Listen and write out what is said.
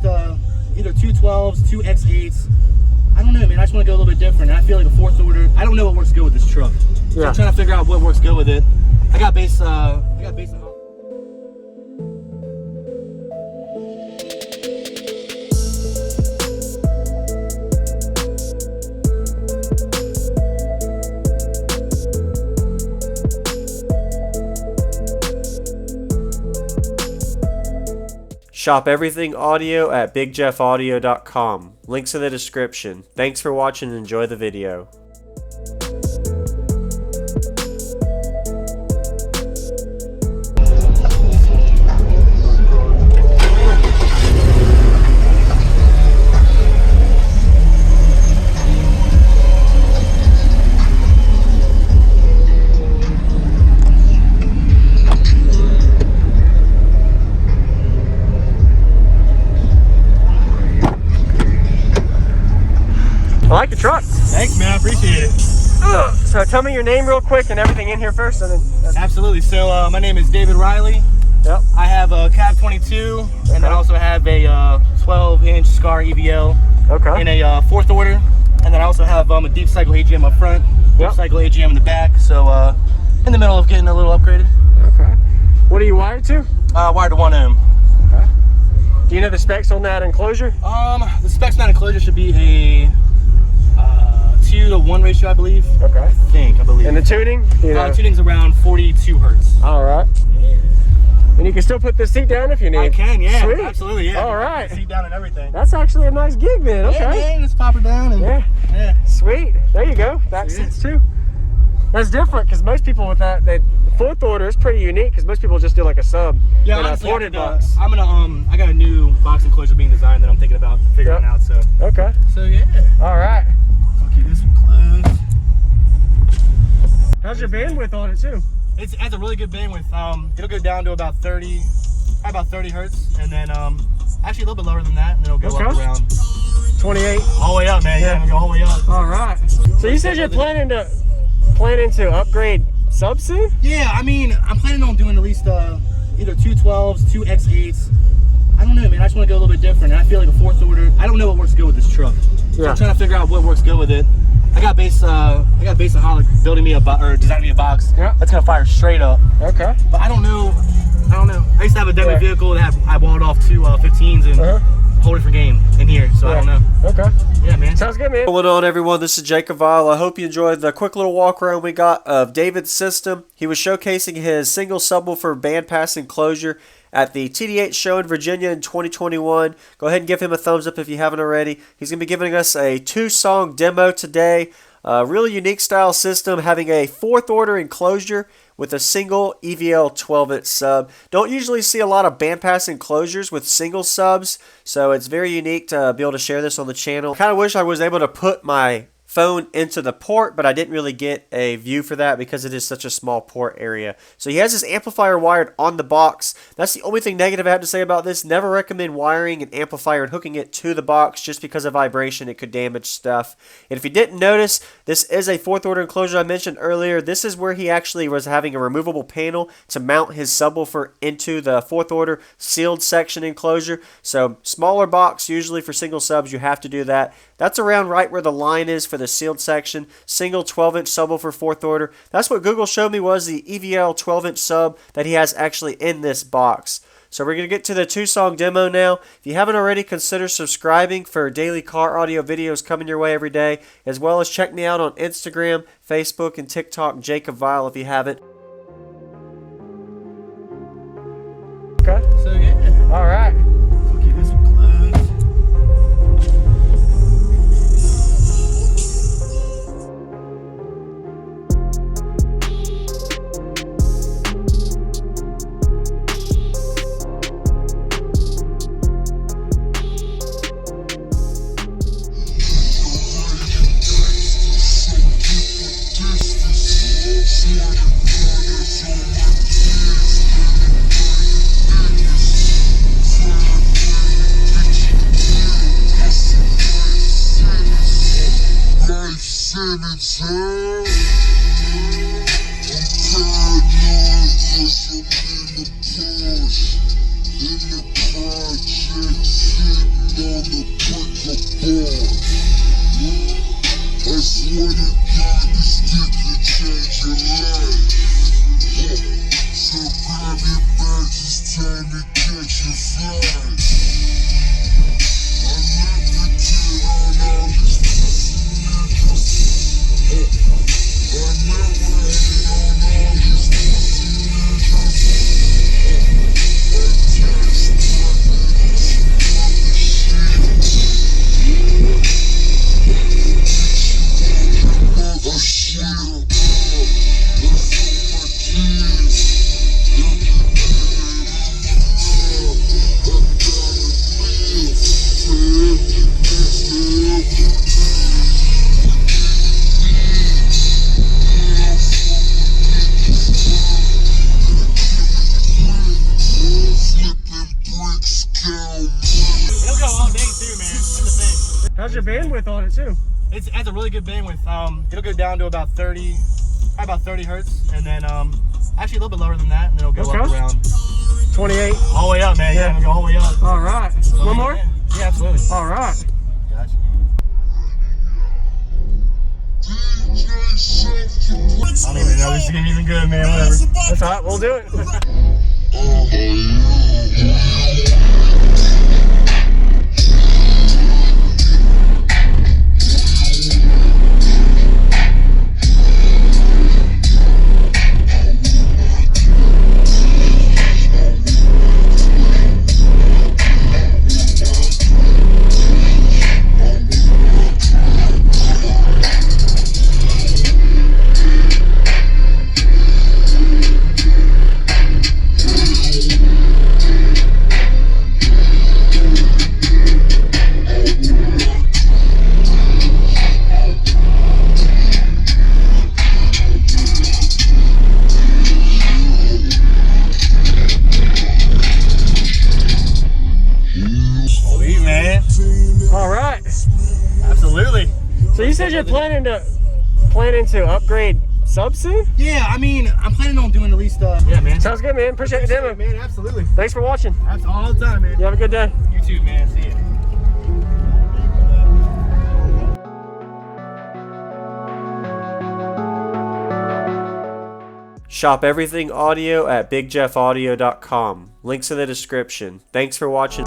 least either 212s, 2X8s. I don't know, man. I just want to go a little bit different. And I feel like a fourth order. I don't know what works good with this truck. So I'm trying to figure out what works good with it. I got bass. Shop everything audio at bigjeffaudio.com. Links in the description. Thanks for watching and enjoy the video. I like the truck. Thanks, man. I appreciate it. So tell me your name real quick and everything in here first. And then Absolutely. So my name is David Riley. Yep. I have a cab 22, and then I also have a 12-inch SCAR EVL in a fourth order. And then I also have a deep cycle AGM up front, deep cycle AGM in the back. So in the middle of getting a little upgraded. Okay. What are you wired to? Wired to 1 ohm. Okay. Do you know the specs on that enclosure? The specs on that enclosure should be a 2-to-1 ratio, I believe. Okay. I believe. And the tuning? The tuning's around 42 hertz. All right. Yeah. And you can still put the seat down if you need. I can, yeah. Sweet. Absolutely, yeah. All right. Seat down and everything. That's actually a nice gig then. Okay. Yeah, man, just pop her down and yeah. Sweet. There you go. Back seats too. That's different because most people with that, the fourth order is pretty unique because most people just do like a sub. Yeah, and honestly, a ported box. I'm gonna I got a new box enclosure being designed that I'm thinking about figuring out. So okay. So yeah. All right. I'll keep this one closed. How's your bandwidth on it too? It has a really good bandwidth. It'll go down to about 30 hertz, and then actually a little bit lower than that, and then it'll go up around 28. All the way up, man. Yeah, it'll go all the way up. All right. So you said you're planning to upgrade subs soon? Yeah, I mean, I'm planning on doing at least either 212s, 2X8s. I don't know, man. I just want to go a little bit different. And I feel like a fourth order. I don't know what works good with this truck. So I'm trying to figure out what works good with it. I got Bass and building me designing me a box. That's gonna fire straight up. Okay. But I don't know. I used to have a demo vehicle that I walled off two 15s and whole different game in here. So I don't know. Okay. Yeah, man. Sounds good, man. What's going on, everyone? This is JacobViral. I hope you enjoyed the quick little walk around we got of David's system. He was showcasing his single subwoofer bandpass enclosure at the TD8 show in Virginia in 2021. Go ahead and give him a thumbs up if you haven't already. He's going to be giving us a 2-song demo today. Really unique style system, having a fourth order enclosure with a single EVL 12-inch sub. Don't usually see a lot of bandpass enclosures with single subs, so it's very unique to be able to share this on the channel. I kind of wish I was able to put my phone into the port, but I didn't really get a view for that because it is such a small port area. So he has his amplifier wired on the box. That's the only thing negative I have to say about this. Never recommend wiring an amplifier and hooking it to the box just because of vibration. It could damage stuff. And if you didn't notice, this is a fourth order enclosure I mentioned earlier. This is where he actually was having a removable panel to mount his subwoofer into the fourth order sealed section enclosure. So smaller box, usually for single subs, you have to do that. That's around right where the line is for the sealed section. Single 12-inch subwoofer fourth order. That's what Google showed me was the EVL 12-inch sub that he has actually in this box. So we're going to get to the 2-song demo now. If you haven't already, consider subscribing for daily car audio videos coming your way every day, as well as check me out on Instagram, Facebook, and TikTok, JacobViral, if you haven't. Okay. So yeah. All right. So keep this one closed. Sentence, huh? I'm paranoid 'cause I'm in the Porsche, in the project shit. I swear to God, this dick can change your life. So grab your bags, it's time to catch your flight. I never did on all these pussy niggas. I never hate on all these pussy niggas. I tax records, other shit. I swear to God, that's all my kids. Every minute of my life, I gotta live. To every bitch, to every man. I'm flipping bricks, count money. It'll go all day too, man. That's the thing. How's your bandwidth on it too? It has a really good bandwidth. It'll go down to about 30, probably about 30 hertz, and then actually a little bit lower than that, and then it'll go up around 28. all the way up, man. Yeah, it'll go all the way up. All right. One more? Yeah, absolutely. All right. Gotcha. I don't even know this is gonna be even good, man. Whatever. That's all right. We'll do it. Sweet, man. All right. Absolutely. So you said you're planning to upgrade subs soon? Yeah, I mean, I'm planning on doing at least, yeah, man. Sounds good, man. Appreciate the demo. Man, absolutely. Thanks for watching. That's all the time, man. You have a good day. You too, man. See ya. Shop everything audio at bigjeffaudio.com. Links in the description. Thanks for watching.